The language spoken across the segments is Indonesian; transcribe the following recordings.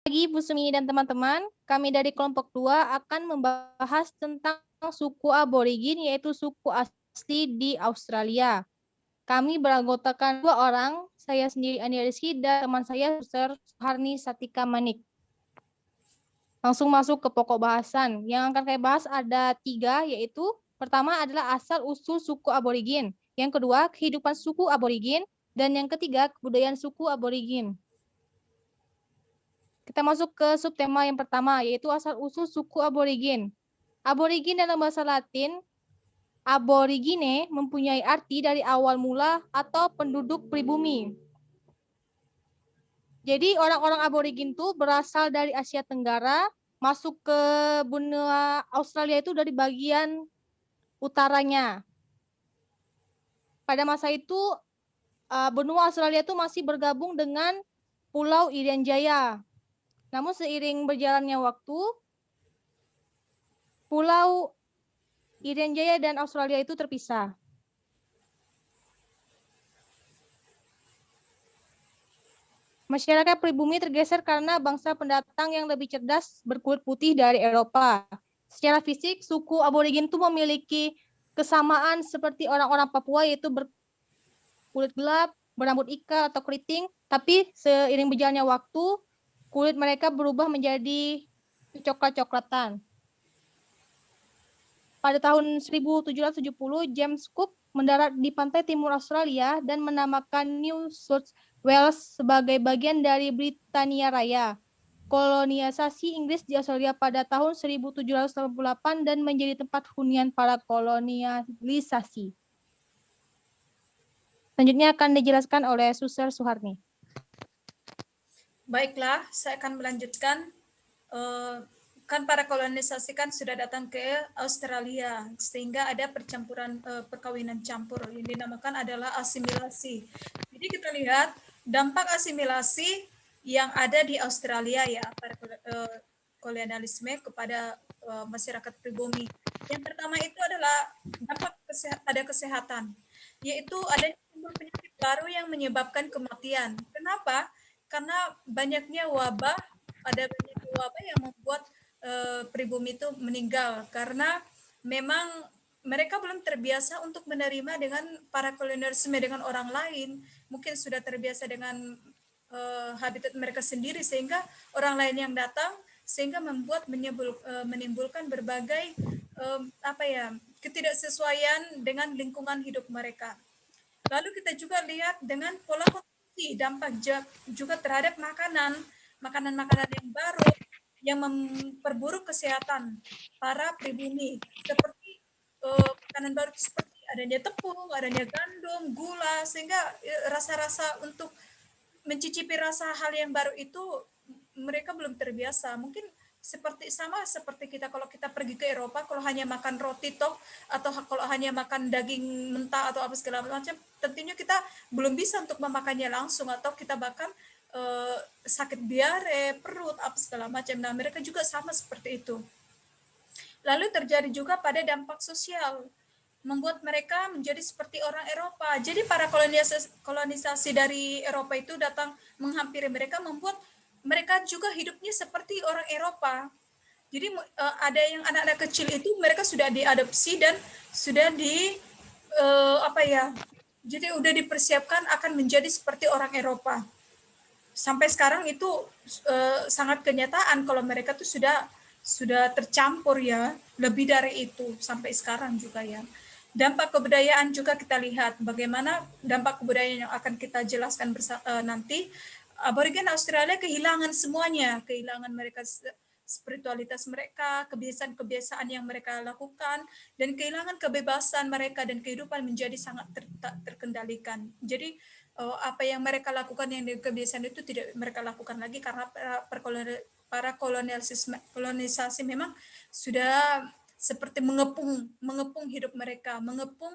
Pagi Bu Sumi dan teman-teman, kami dari kelompok 2 akan membahas tentang suku aborigin yaitu suku asli di Australia. Kami beranggotakan 2 orang, saya sendiri Ania Rizky dan teman saya Suster Suharni Satika Manik. Langsung masuk ke pokok bahasan. Yang akan saya bahas ada 3, yaitu pertama adalah asal-usul suku aborigin, yang kedua kehidupan suku aborigin, dan yang ketiga kebudayaan suku aborigin. Kita masuk ke subtema yang pertama, yaitu asal-usul suku aborigin. Aborigin dalam bahasa Latin, aborigine mempunyai arti dari awal mula atau penduduk pribumi. Jadi orang-orang aborigin itu berasal dari Asia Tenggara, masuk ke benua Australia itu dari bagian utaranya. Pada masa itu, benua Australia itu masih bergabung dengan Pulau Irian Jaya. Namun seiring berjalannya waktu, Pulau Irian Jaya dan Australia itu terpisah. Masyarakat pribumi tergeser karena bangsa pendatang yang lebih cerdas berkulit putih dari Eropa. Secara fisik, suku aborigin itu memiliki kesamaan seperti orang-orang Papua, yaitu berkulit gelap, berambut ika atau keriting, tapi seiring berjalannya waktu, kulit mereka berubah menjadi coklat-coklatan. Pada tahun 1770, James Cook mendarat di pantai timur Australia dan menamakan New South Wales sebagai bagian dari Britania Raya. Kolonialisasi Inggris di Australia pada tahun 1788 dan menjadi tempat hunian para kolonialisasi. Selanjutnya akan dijelaskan oleh Suster Suharni. Baiklah, saya akan melanjutkan. Kan para kolonisasi kan sudah datang ke Australia, sehingga ada percampuran perkawinan campur yang dinamakan adalah asimilasi. Jadi kita lihat dampak asimilasi yang ada di Australia ya, para kolonialisme kepada masyarakat pribumi. Yang pertama itu adalah dampak pada kesehatan, yaitu adanya penyakit baru yang menyebabkan kematian. Kenapa? Karena banyaknya wabah, ada banyak wabah yang membuat pribumi itu meninggal karena memang mereka belum terbiasa untuk menerima dengan para kolonialisme dengan orang lain, mungkin sudah terbiasa dengan habitat mereka sendiri sehingga orang lain yang datang sehingga membuat menimbulkan berbagai ketidaksesuaian dengan lingkungan hidup mereka. Lalu kita juga lihat dengan pola konsumsi, dampak juga terhadap makanan-makanan yang baru yang memperburuk kesehatan para pribumi. Seperti makanan baru seperti adanya tepung, adanya gandum, gula, sehingga rasa-rasa untuk mencicipi rasa hal yang baru itu mereka belum terbiasa. Mungkin seperti kita kalau kita pergi ke Eropa, kalau hanya makan roti tok atau kalau hanya makan daging mentah atau apa segala macam, tentunya kita belum bisa untuk memakannya langsung atau kita bahkan sakit diare, perut apa segala macam. Nah, mereka juga sama seperti itu. Lalu terjadi juga pada dampak sosial, membuat mereka menjadi seperti orang Eropa. Jadi para kolonisasi dari Eropa itu datang menghampiri mereka, membuat mereka juga hidupnya seperti orang Eropa. Jadi ada yang anak-anak kecil itu mereka sudah diadopsi dan sudah jadi udah dipersiapkan akan menjadi seperti orang Eropa. Sampai sekarang itu sangat kenyataan kalau mereka tuh sudah tercampur ya, lebih dari itu sampai sekarang juga ya. Dampak kebudayaan juga kita lihat bagaimana dampak kebudayaan yang akan kita jelaskan nanti. Aborigen Australia kehilangan semuanya, kehilangan mereka spiritualitas mereka, kebiasaan-kebiasaan yang mereka lakukan, dan kehilangan kebebasan mereka dan kehidupan menjadi sangat terkendalikan. Jadi apa yang mereka lakukan yang kebiasaan itu tidak mereka lakukan lagi karena para kolonisasi memang sudah seperti mengepung hidup mereka, mengepung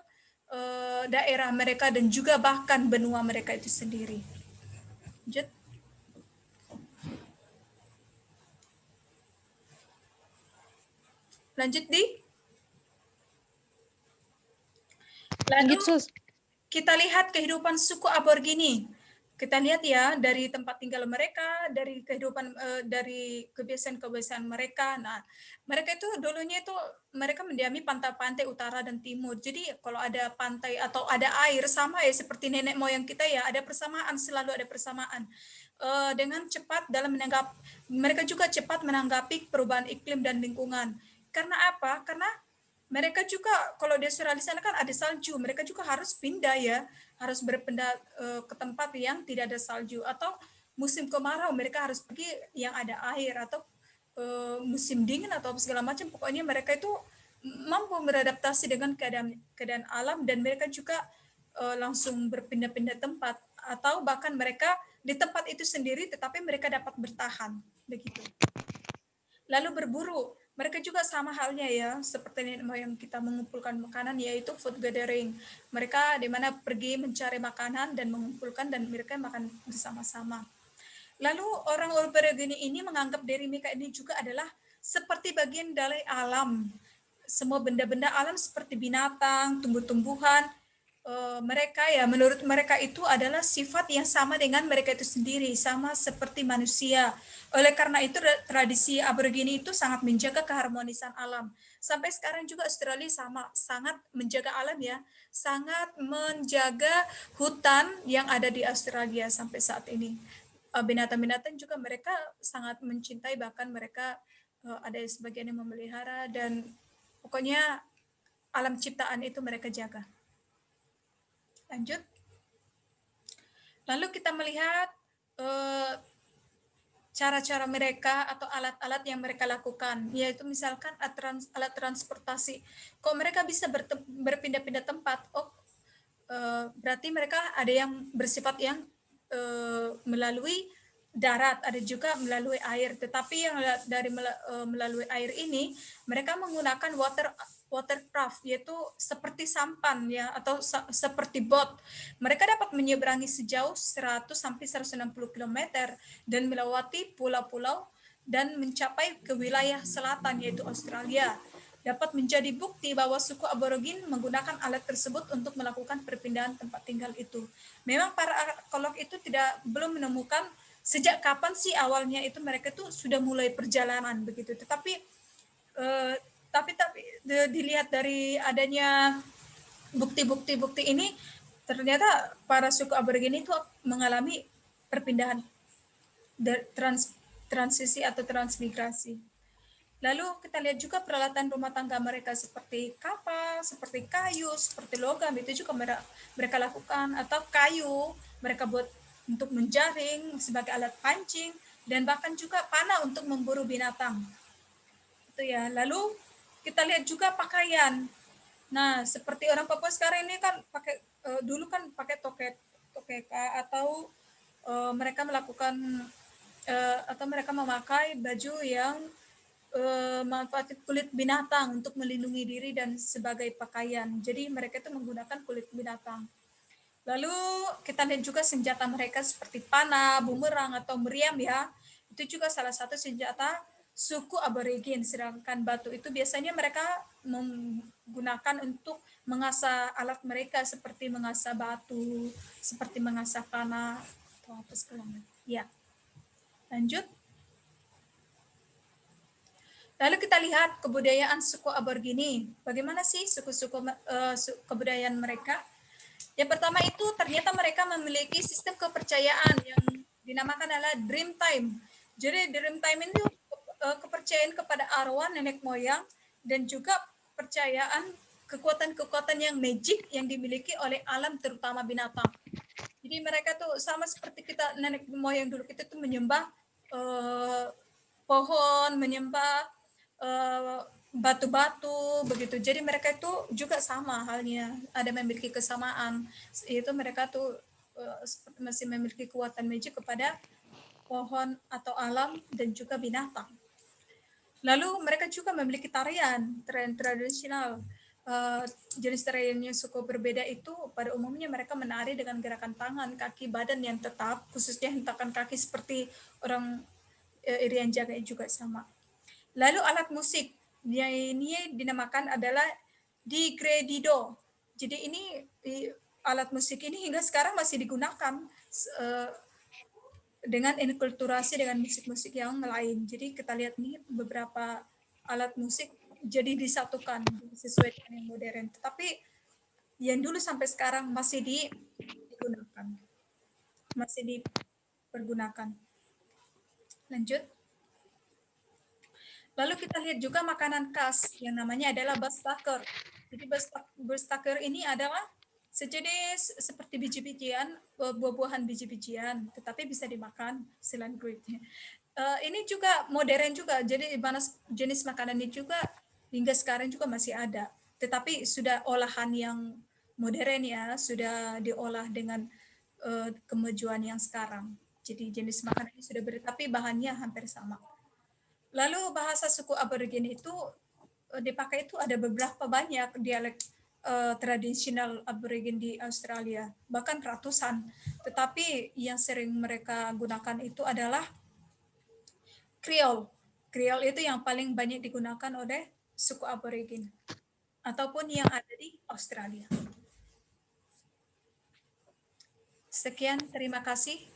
daerah mereka dan juga bahkan benua mereka itu sendiri. Lanjut di. Lalu kita lihat kehidupan suku aborigini. kita lihat ya dari tempat tinggal mereka, dari kehidupan, dari kebiasaan-kebiasaan mereka. Nah, mereka itu dulunya itu mereka mendiami pantai-pantai utara dan timur. Jadi kalau ada pantai atau ada air sama ya seperti nenek moyang kita ya, ada persamaan, selalu ada persamaan. Dengan cepat dalam mereka juga cepat menanggapi perubahan iklim dan lingkungan. Karena apa? Karena mereka juga kalau di Australia sana kan ada salju, mereka juga harus pindah ya, harus berpindah ke tempat yang tidak ada salju atau musim kemarau mereka harus pergi yang ada air atau musim dingin atau segala macam. Pokoknya mereka itu mampu beradaptasi dengan keadaan alam dan mereka juga langsung berpindah-pindah tempat atau bahkan mereka di tempat itu sendiri tetapi mereka dapat bertahan begitu. Lalu berburu, mereka juga sama halnya ya, seperti nenek moyang kita mengumpulkan makanan, yaitu food gathering. Mereka di mana pergi mencari makanan dan mengumpulkan dan mereka makan bersama-sama. Lalu orang Aborigine ini menganggap diri mereka ini juga adalah seperti bagian dari alam. Semua benda-benda alam seperti binatang, tumbuh-tumbuhan, mereka ya menurut mereka itu adalah sifat yang sama dengan mereka itu sendiri, sama seperti manusia. Oleh karena itu tradisi Aborigine itu sangat menjaga keharmonisan alam. Sampai sekarang juga Australia sama sangat menjaga alam ya, sangat menjaga hutan yang ada di Australia sampai saat ini. Binatang-binatang juga mereka sangat mencintai, bahkan mereka ada sebagian yang memelihara dan pokoknya alam ciptaan itu mereka jaga. Lanjut. Lalu kita melihat cara-cara mereka atau alat-alat yang mereka lakukan, yaitu misalkan alat transportasi. Kok mereka bisa berpindah-pindah tempat? Berarti mereka ada yang bersifat yang melalui darat, ada juga melalui air. Tetapi yang dari melalui air ini, mereka menggunakan watercraft, yaitu seperti sampan ya atau seperti bot. Mereka dapat menyeberangi sejauh 100 sampai 160 km dan melewati pulau-pulau dan mencapai ke wilayah selatan yaitu Australia. Dapat menjadi bukti bahwa suku aborigin menggunakan alat tersebut untuk melakukan perpindahan tempat tinggal itu. Memang para arkeolog itu belum menemukan sejak kapan sih awalnya itu mereka itu sudah mulai perjalanan begitu. Tetapi dilihat dari adanya bukti-bukti ini, ternyata para suku aborigin itu mengalami perpindahan transisi atau transmigrasi. Lalu kita lihat juga peralatan rumah tangga mereka seperti kapal, seperti kayu, seperti logam, itu juga mereka lakukan, atau kayu mereka buat untuk menjaring sebagai alat pancing, dan bahkan juga panah untuk memburu binatang. Itu ya. Lalu kita lihat juga pakaian. Nah, seperti orang Papua sekarang ini kan pakai dulu kan pakai tokeka atau mereka melakukan atau mereka memakai baju yang manfaatkan kulit binatang untuk melindungi diri dan sebagai pakaian. Jadi mereka itu menggunakan kulit binatang. Lalu kita lihat juga senjata mereka seperti panah, bumerang atau meriam ya. Itu juga salah satu senjata suku aborigin. Sedangkan batu itu biasanya mereka menggunakan untuk mengasah alat mereka seperti mengasah batu, seperti mengasah panah atau apa segala macam. Ya. Lanjut. Lalu kita lihat kebudayaan suku Aborigine. Bagaimana sih suku-suku kebudayaan mereka? Yang pertama itu ternyata mereka memiliki sistem kepercayaan yang dinamakan adalah dream time. Jadi dream time itu kepercayaan kepada arwah nenek moyang dan juga kepercayaan kekuatan-kekuatan yang magic yang dimiliki oleh alam terutama binatang. Jadi mereka tuh sama seperti kita nenek moyang dulu, kita tuh menyembah pohon, menyembah batu-batu begitu. Jadi mereka itu juga sama halnya, ada memiliki kesamaan. Itu mereka tuh masih memiliki kekuatan magic kepada pohon atau alam dan juga binatang. Lalu mereka juga memiliki tarian tradisional. Jenis tarian yang suku berbeda itu pada umumnya mereka menari dengan gerakan tangan, kaki, badan yang tetap, khususnya hentakan kaki seperti orang Irian Jaga juga sama. Lalu alat musik yang ini dinamakan adalah digredido. Jadi ini alat musik ini hingga sekarang masih digunakan dengan enkulturasi dengan musik-musik yang lain. Jadi kita lihat nih beberapa alat musik jadi disatukan sesuai dengan yang modern. Tetapi yang dulu sampai sekarang masih digunakan, masih dipergunakan. Lanjut. Lalu kita lihat juga makanan khas yang namanya adalah bastaker. Jadi bastaker ini adalah sejenis seperti biji-bijian, buah-buahan biji-bijian, tetapi bisa dimakan selain kulitnya. Ini juga modern juga, jadi jenis makanan ini juga hingga sekarang juga masih ada. Tetapi sudah olahan yang modern ya, sudah diolah dengan kemajuan yang sekarang. Jadi jenis makanan ini sudah tapi bahannya hampir sama. Lalu bahasa suku aborigin itu dipakai itu ada beberapa banyak dialek tradisional aborigin di Australia, bahkan ratusan. Tetapi yang sering mereka gunakan itu adalah Creole. Creole itu yang paling banyak digunakan oleh suku aborigin ataupun yang ada di Australia. Sekian, terima kasih.